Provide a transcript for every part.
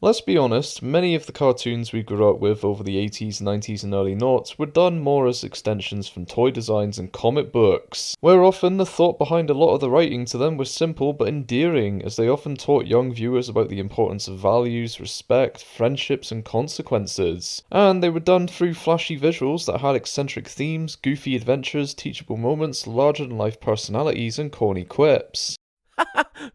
Let's be honest, many of the cartoons we grew up with over the 80s, 90s, and early noughts were done more as extensions from toy designs and comic books, where often the thought behind a lot of the writing to them was simple but endearing, as they often taught young viewers about the importance of values, respect, friendships, and consequences. And they were done through flashy visuals that had eccentric themes, goofy adventures, teachable moments, larger-than-life personalities, and corny quips.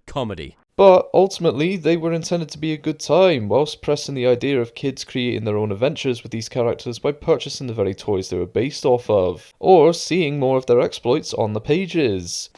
Comedy. But ultimately, they were intended to be a good time, whilst pressing the idea of kids creating their own adventures with these characters by purchasing the very toys they were based off of, or seeing more of their exploits on the pages.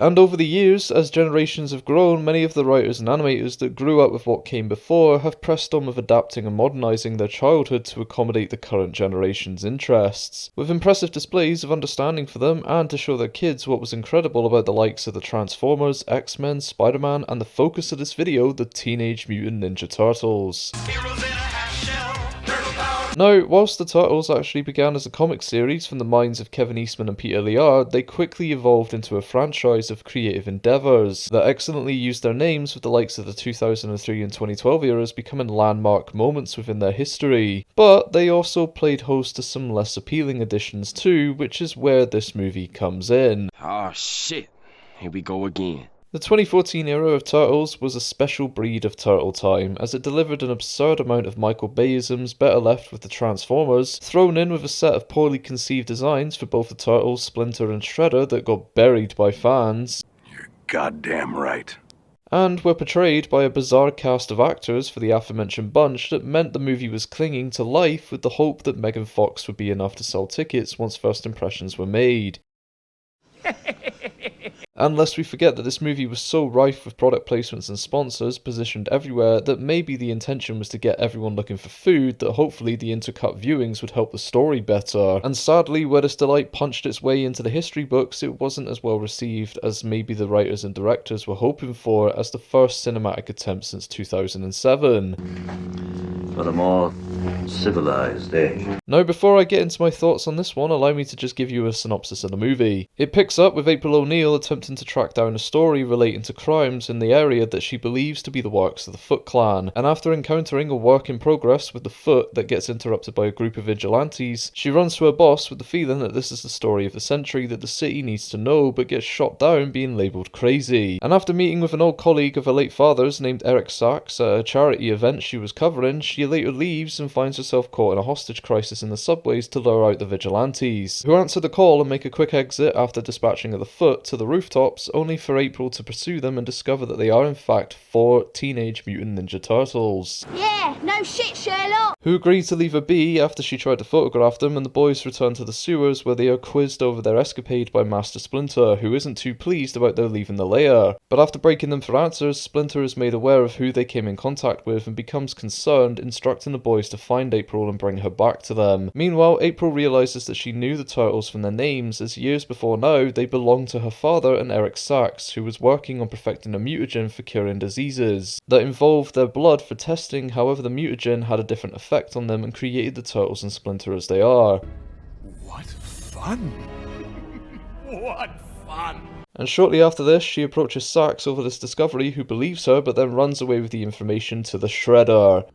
And over the years, as generations have grown, many of the writers and animators that grew up with what came before have pressed on with adapting and modernising their childhood to accommodate the current generation's interests, with impressive displays of understanding for them and to show their kids what was incredible about the likes of the Transformers, X-Men, Spider-Man, and the focus of this video, the Teenage Mutant Ninja Turtles. Now, whilst the Turtles actually began as a comic series from the minds of Kevin Eastman and Peter Laird, they quickly evolved into a franchise of creative endeavours that excellently used their names, with the likes of the 2003 and 2012 eras becoming landmark moments within their history. But they also played host to some less appealing additions too, which is where this movie comes in. Oh shit, here we go again. The 2014 era of Turtles was a special breed of turtle time, as it delivered an absurd amount of Michael Bayisms better left with the Transformers, thrown in with a set of poorly conceived designs for both the Turtles, Splinter and Shredder that got buried by fans. You're goddamn right. And were portrayed by a bizarre cast of actors for the aforementioned bunch that meant the movie was clinging to life with the hope that Megan Fox would be enough to sell tickets once first impressions were made. And lest we forget that this movie was so rife with product placements and sponsors positioned everywhere that maybe the intention was to get everyone looking for food, that hopefully the intercut viewings would help the story better. And sadly, where this delight punched its way into the history books, it wasn't as well received as maybe the writers and directors were hoping for as the first cinematic attempt since 2007. For the more civilized age. Now, before I get into my thoughts on this one, allow me to just give you a synopsis of the movie. It picks up with April O'Neil attempting to track down a story relating to crimes in the area that she believes to be the works of the Foot Clan, and after encountering a work in progress with the Foot that gets interrupted by a group of vigilantes, she runs to her boss with the feeling that this is the story of the century that the city needs to know, but gets shot down being labelled crazy. And after meeting with an old colleague of her late father's named Eric Sachs at a charity event she was covering, she later leaves and finds herself caught in a hostage crisis in the subways to lure out the vigilantes, who answer the call and make a quick exit after dispatching of the Foot to the rooftops, only for April to pursue them and discover that they are in fact 4 Teenage Mutant Ninja Turtles. Yeah, no shit, Sherlock! Who agree to leave her be after she tried to photograph them, and the boys return to the sewers where they are quizzed over their escapade by Master Splinter, who isn't too pleased about their leaving the lair. But after breaking them for answers, Splinter is made aware of who they came in contact with and becomes concerned, instructing the boys to find April and bring her back to them. Meanwhile, April realises that she knew the Turtles from their names, as years before now they belonged to her father and Eric Sachs, who was working on perfecting a mutagen for curing diseases that involved their blood for testing. However, the mutagen had a different effect on them and created the Turtles and Splinter as they are. What fun! What fun! And shortly after this, she approaches Sachs over this discovery, who believes her but then runs away with the information to the Shredder,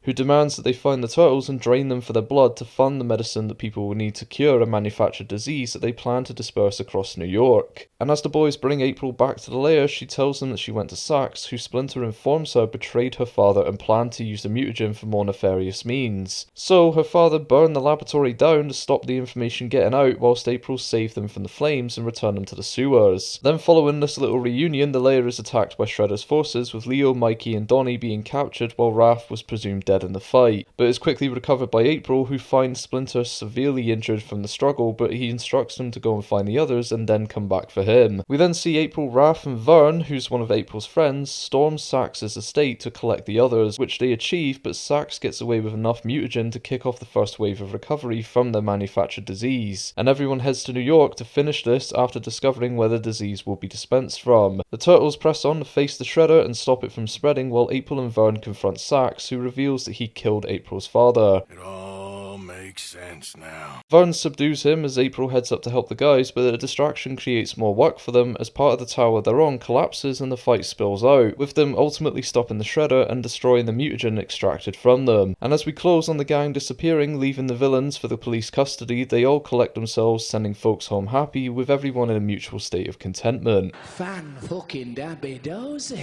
who demands that they find the Turtles and drain them for their blood to fund the medicine that people will need to cure a manufactured disease that they plan to disperse across New York. And as the boys bring April back to the lair, she tells them that she went to Sachs, who Splinter informs her betrayed her father and planned to use the mutagen for more nefarious means. So her father burned the laboratory down to stop the information getting out, whilst April saved them from the flames and returned them to the sewers. Then following this little reunion, the lair is attacked by Shredder's forces, with Leo, Mikey and Donnie being captured while Raph was presumed dead in the fight, but is quickly recovered by April, who finds Splinter severely injured from the struggle, but he instructs him to go and find the others and then come back for him. We then see April, Raph and Vern, who's one of April's friends, storm Sachs' estate to collect the others, which they achieve, but Sachs gets away with enough mutagen to kick off the first wave of recovery from their manufactured disease, and everyone heads to New York to finish this after discovering where the disease will be dispensed from. The Turtles press on to face the Shredder and stop it from spreading, while April and Vern confront Sachs, who reveals that he killed April's father. It all makes Makes sense now. Vern subdues him as April heads up to help the guys, but the distraction creates more work for them as part of the tower they're on collapses and the fight spills out, with them ultimately stopping the Shredder and destroying the mutagen extracted from them. And as we close on the gang disappearing, leaving the villains for the police custody, they all collect themselves, sending folks home happy, with everyone in a mutual state of contentment.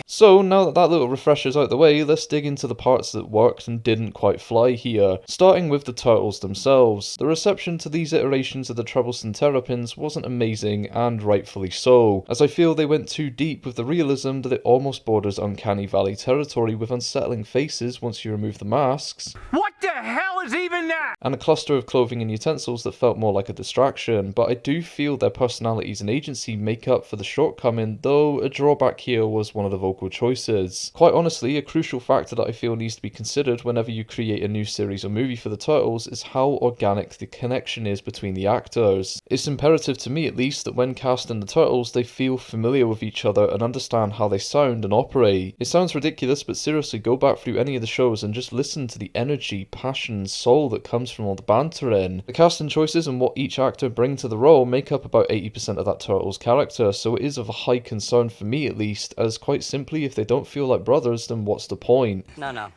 So now that that little refresher's out the way, let's dig into the parts that worked and didn't quite fly here, starting with the turtles themselves. The reception to these iterations of the troublesome Terrapins wasn't amazing, and rightfully so, as I feel they went too deep with the realism that it almost borders Uncanny Valley territory with unsettling faces once you remove the masks. What the hell is even that? And a cluster of clothing and utensils that felt more like a distraction, but I do feel their personalities and agency make up for the shortcoming, though a drawback here was one of the vocal choices. Quite honestly, a crucial factor that I feel needs to be considered whenever you create a new series or movie for the Turtles is how organic the connection is between the actors. It's imperative to me at least that when casting the Turtles they feel familiar with each other and understand how they sound and operate. It sounds ridiculous, but seriously, go back through any of the shows and just listen to the energy, passion, and soul that comes from all the banter in. The casting choices and what each actor bring to the role make up about 80% of that Turtles character, so it is of a high concern for me at least, as quite simply if they don't feel like brothers then what's the point? No,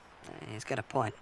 he's got a point.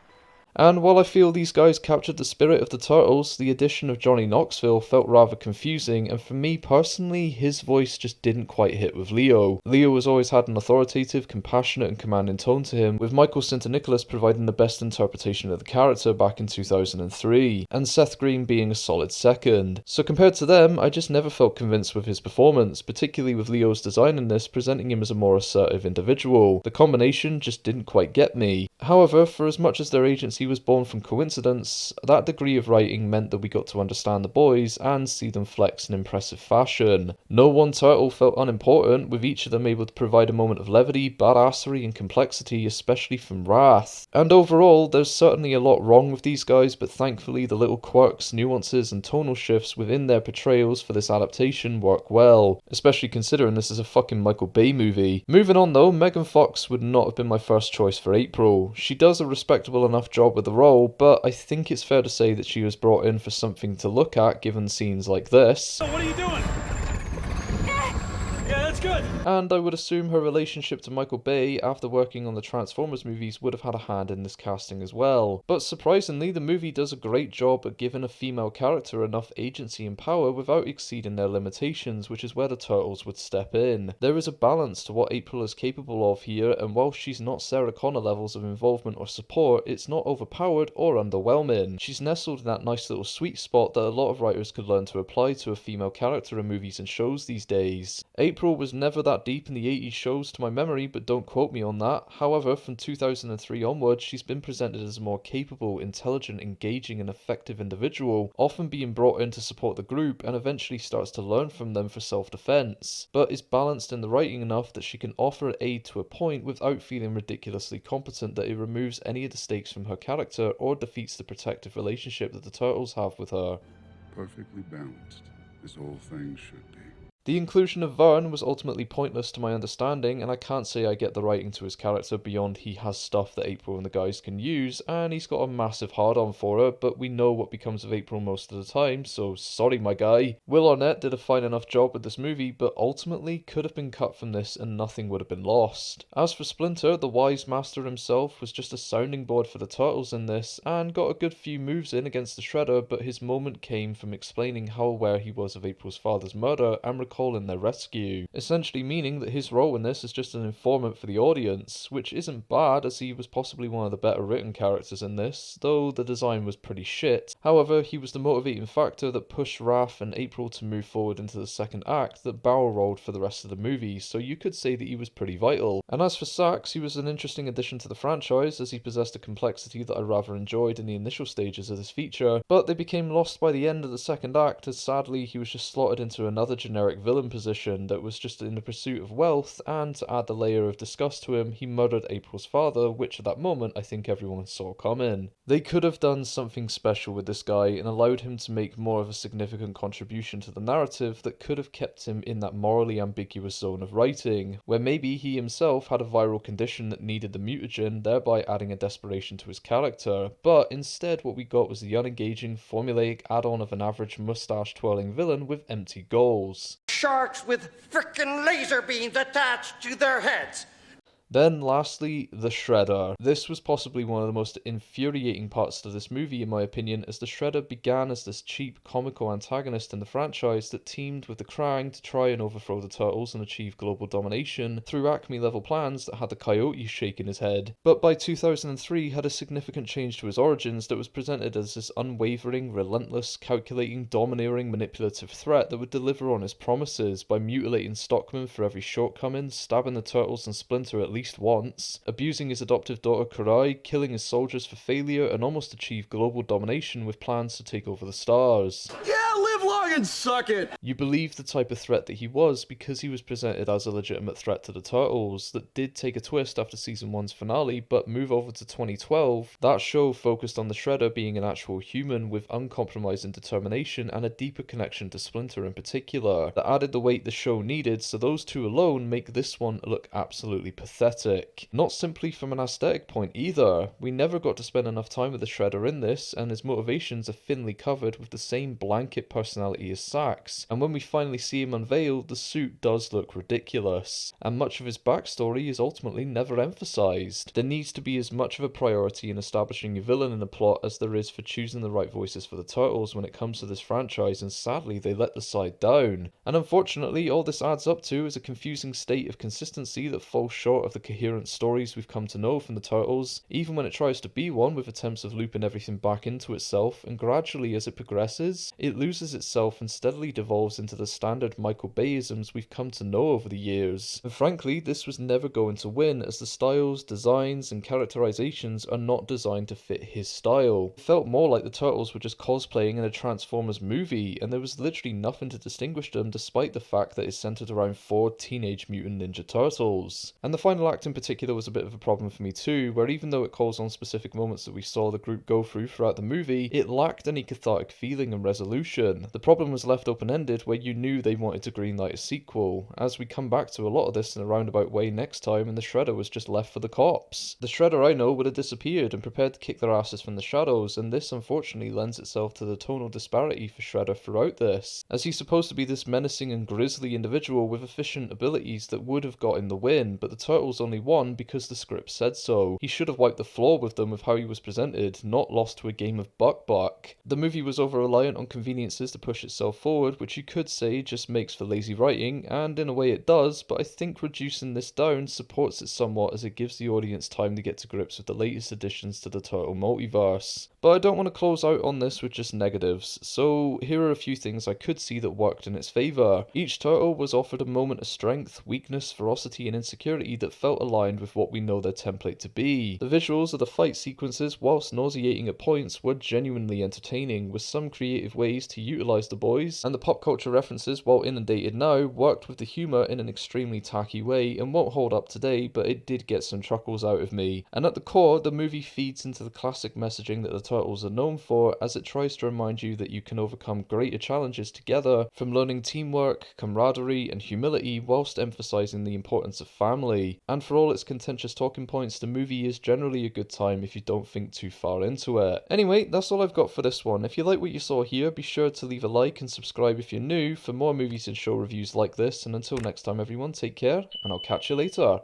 And while I feel these guys captured the spirit of the Turtles, the addition of Johnny Knoxville felt rather confusing, and for me personally, his voice just didn't quite hit with Leo. Leo has always had an authoritative, compassionate and commanding tone to him, with Michael Sinterniklaas providing the best interpretation of the character back in 2003, and Seth Green being a solid second. So compared to them, I just never felt convinced with his performance, particularly with Leo's design in this, presenting him as a more assertive individual. The combination just didn't quite get me. However, for as much as their agency was born from coincidence, that degree of writing meant that we got to understand the boys and see them flex in impressive fashion. No one turtle felt unimportant, with each of them able to provide a moment of levity, badassery and complexity, especially from Wrath. And overall, there's certainly a lot wrong with these guys, but thankfully the little quirks, nuances and tonal shifts within their portrayals for this adaptation work well, especially considering this is a fucking Michael Bay movie. Moving on though, Megan Fox would not have been my first choice for April. She does a respectable enough job with the role, but I think it's fair to say that she was brought in for something to look at given scenes like this. What are you doing? Yeah, that's good. And I would assume her relationship to Michael Bay after working on the Transformers movies would have had a hand in this casting as well. But surprisingly, the movie does a great job at giving a female character enough agency and power without exceeding their limitations, which is where the Turtles would step in. There is a balance to what April is capable of here, and while she's not Sarah Connor levels of involvement or support, it's not overpowered or underwhelming. She's nestled in that nice little sweet spot that a lot of writers could learn to apply to a female character in movies and shows these days. April was never that deep in the 80s shows to my memory, but don't quote me on that. However, from 2003 onwards, she's been presented as a more capable, intelligent, engaging and effective individual, often being brought in to support the group and eventually starts to learn from them for self-defense, but is balanced in the writing enough that she can offer aid to a point without feeling ridiculously competent that it removes any of the stakes from her character or defeats the protective relationship that the Turtles have with her. Perfectly balanced, as all things should be. The inclusion of Vern was ultimately pointless to my understanding, and I can't say I get the writing to his character beyond he has stuff that April and the guys can use, and he's got a massive hard-on for her, but we know what becomes of April most of the time, so sorry my guy. Will Arnett did a fine enough job with this movie, but ultimately could have been cut from this and nothing would have been lost. As for Splinter, the wise master himself was just a sounding board for the Turtles in this, and got a good few moves in against the Shredder, but his moment came from explaining how aware he was of April's father's murder and in their rescue, essentially meaning that his role in this is just an informant for the audience, which isn't bad as he was possibly one of the better written characters in this, though the design was pretty shit. However, he was the motivating factor that pushed Raph and April to move forward into the second act that barrel rolled for the rest of the movie, so you could say that he was pretty vital. And as for Sax, he was an interesting addition to the franchise as he possessed a complexity that I rather enjoyed in the initial stages of this feature, but they became lost by the end of the second act as sadly he was just slotted into another generic villain position that was just in the pursuit of wealth, and to add the layer of disgust to him, he murdered April's father, which at that moment I think everyone saw coming. They could have done something special with this guy and allowed him to make more of a significant contribution to the narrative that could have kept him in that morally ambiguous zone of writing, where maybe he himself had a viral condition that needed the mutagen, thereby adding a desperation to his character. But instead what we got was the unengaging, formulaic add-on of an average mustache-twirling villain with empty goals. Sharks with frickin' laser beams attached to their heads. Then lastly, the Shredder. This was possibly one of the most infuriating parts of this movie in my opinion, as the Shredder began as this cheap comical antagonist in the franchise that teamed with the Krang to try and overthrow the Turtles and achieve global domination through Acme level plans that had the Coyote shaking his head. But by 2003 had a significant change to his origins that was presented as this unwavering, relentless, calculating, domineering, manipulative threat that would deliver on his promises by mutilating Stockman for every shortcoming, stabbing the Turtles and Splinter at least once, abusing his adoptive daughter Karai, killing his soldiers for failure, and almost achieve global domination with plans to take over the stars. Yeah, live long and suck it! You believe the type of threat that he was because he was presented as a legitimate threat to the Turtles that did take a twist after season 1's finale, but move over to 2012, that show focused on the Shredder being an actual human with uncompromising determination and a deeper connection to Splinter in particular, that added the weight the show needed, so those two alone make this one look absolutely pathetic. Not simply from an aesthetic point either. We never got to spend enough time with the Shredder in this, and his motivations are thinly covered with the same blanket personality as Sax, and when we finally see him unveiled, the suit does look ridiculous, and much of his backstory is ultimately never emphasized. There needs to be as much of a priority in establishing a villain in a plot as there is for choosing the right voices for the Turtles when it comes to this franchise, and sadly they let the side down. And unfortunately, all this adds up to is a confusing state of consistency that falls short of the coherent stories we've come to know from the Turtles, even when it tries to be one with attempts of looping everything back into itself, and gradually as it progresses, it loses itself and steadily devolves into the standard Michael Bayisms we've come to know over the years. And frankly, this was never going to win, as the styles, designs, and characterizations are not designed to fit his style. It felt more like the Turtles were just cosplaying in a Transformers movie, and there was literally nothing to distinguish them despite the fact that it's centered around 4 Teenage Mutant Ninja Turtles. And the final act in particular was a bit of a problem for me too, where even though it calls on specific moments that we saw the group go through throughout the movie, it lacked any cathartic feeling and resolution. The problem was left open-ended where you knew they wanted to greenlight a sequel, as we come back to a lot of this in a roundabout way next time, and the Shredder was just left for the cops. The Shredder I know would have disappeared and prepared to kick their asses from the shadows, and this unfortunately lends itself to the tonal disparity for Shredder throughout this, as he's supposed to be this menacing and grisly individual with efficient abilities that would have got him the win, but the Turtles only won because the script said so. He should have wiped the floor with them with how he was presented, not lost to a game of buck-buck. The movie was over-reliant on conveniences to push itself forward, which you could say just makes for lazy writing, and in a way it does, but I think reducing this down supports it somewhat as it gives the audience time to get to grips with the latest additions to the Turtle multiverse. But I don't want to close out on this with just negatives, so here are a few things I could see that worked in its favour. Each Turtle was offered a moment of strength, weakness, ferocity, and insecurity that felt aligned with what we know their template to be. The visuals of the fight sequences, whilst nauseating at points, were genuinely entertaining, with some creative ways to utilise the boys, and the pop culture references, while inundated now, worked with the humour in an extremely tacky way and won't hold up today, but it did get some chuckles out of me. And at the core, the movie feeds into the classic messaging that the Turtles are known for, as it tries to remind you that you can overcome greater challenges together, from learning teamwork, camaraderie, and humility, whilst emphasising the importance of family. And for all its contentious talking points, the movie is generally a good time if you don't think too far into it. Anyway, that's all I've got for this one. If you like what you saw here, be sure to leave a like and subscribe if you're new for more movies and show reviews like this, and until next time everyone, take care, and I'll catch you later.